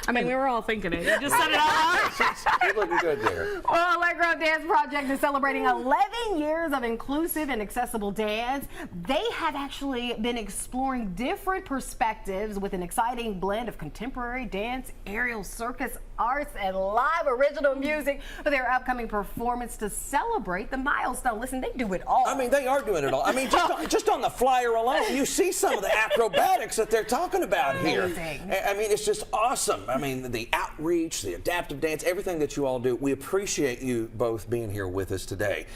I mean, we were all thinking it. You just said it out loud. You're looking good there. Well, Allegro Dance Project is celebrating 11 years of inclusive and accessible dance. They have actually been exploring different perspectives with an exciting blend of contemporary dance, aerial circus arts, and live original music for their upcoming performance to celebrate the milestone. Listen, they do it all. I mean, they are doing it all. I mean, just on the flyer alone, you see some of the acrobatics that they're talking about here. I mean, it's just awesome. I mean, the outreach, the adaptive dance, everything that you all do. We appreciate you both being here with us today.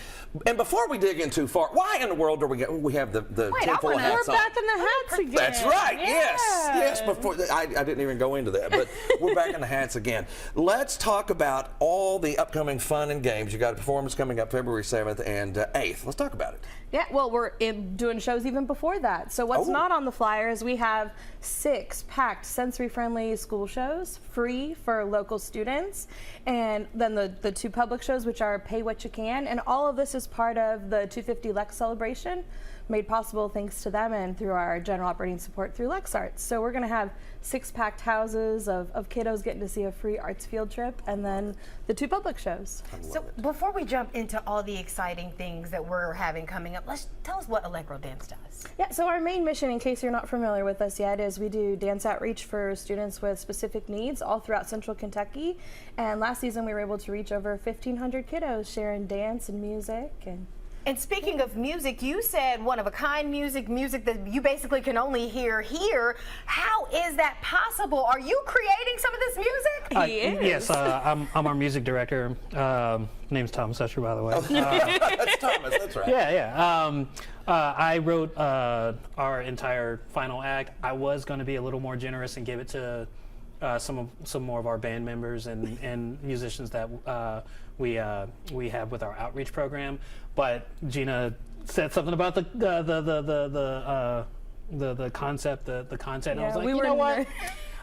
And before we dig in too far, why in the world do we have the tinfoil hats We're on? back in the hats again. That's right. Yeah. Yes. Before I didn't even go into that, but we're back in the hats again. Let's talk about all the upcoming fun and games. You got a performance coming up February 7th and 8th. Let's talk about it. Yeah, well, we're doing shows even before that. So what's not on the flyer is we have 6 packed sensory-friendly school shows, free for local students, and then the 2 public shows, which are Pay What You Can, and all of this is part of the 250 Lex celebration, made possible thanks to them and through our general operating support through Lex Arts. So we're going to have 6 packed houses of kiddos getting to see a free arts field trip, and then the 2 public shows. So before we jump into all the exciting things that we're having coming up, tell us what Allegro Dance does. Yeah, so our main mission, in case you're not familiar with us yet, is we do dance outreach for students with specific needs all throughout Central Kentucky. And last season we were able to reach over 1,500 kiddos sharing dance and music. And speaking of music, you said one-of-a-kind music that you basically can only hear here. How is that possible? Are you creating some of this music? He is. Yes, I'm our music director. Name's Thomas Usher, by the way. That's Thomas, that's right. Yeah. I wrote our entire final act. I was going to be a little more generous and give it to some more of our band members and musicians that we have with our outreach program, but Jeana said something about the concept, the content. Yeah, I was like, we you know what?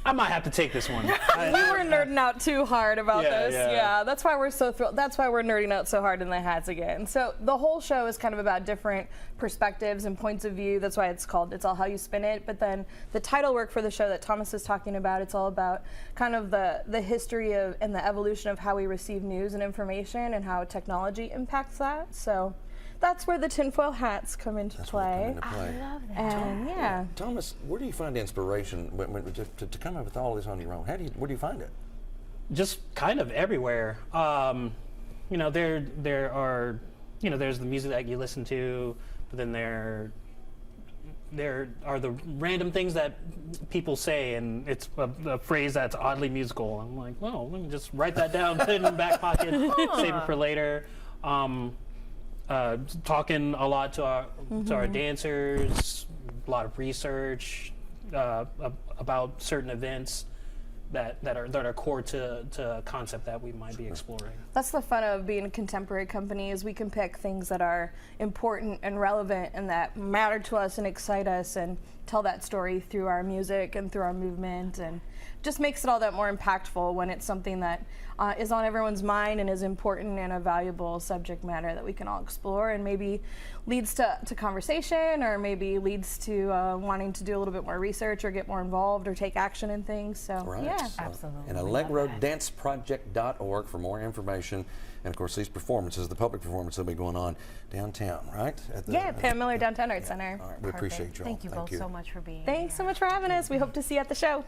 I might have to take this one. We were nerding out too hard about this. Yeah, that's why we're so thrilled. That's why we're nerding out so hard in the hats again. So the whole show is kind of about different perspectives and points of view. That's why it's called It's All How You Spin It. But then the title work for the show that Thomas is talking about, it's all about kind of the history of and the evolution of how we receive news and information and how technology impacts that. So that's where the tinfoil hats come into play. I love that. And yeah. Thomas, where do you find inspiration to come up with all this on your own? Where do you find it? Just kind of everywhere. You know, there are, you know, there's the music that you listen to, but then there are the random things that people say, and it's a phrase that's oddly musical. I'm like, well, let me just write that down, put it in the back pocket, save it for later. Talking a lot to our dancers, a lot of research about certain events that are core to a concept that we might be exploring. That's the fun of being a contemporary company, is we can pick things that are important and relevant and that matter to us and excite us and tell that story through our music and through our movement, and just makes it all that more impactful when it's something that is on everyone's mind and is important and a valuable subject matter that we can all explore, and maybe leads to conversation, or maybe leads to wanting to do a little bit more research or get more involved or take action in things. So Right. yeah, So, absolutely. And AllegroDanceProject.org for more information. And of course, these performances, the public performances, will be going on downtown, right? Pam Miller Downtown Arts Center. All right, we appreciate you all. Thank you both so much for being here. Thanks so much for having us. We hope to see you at the show.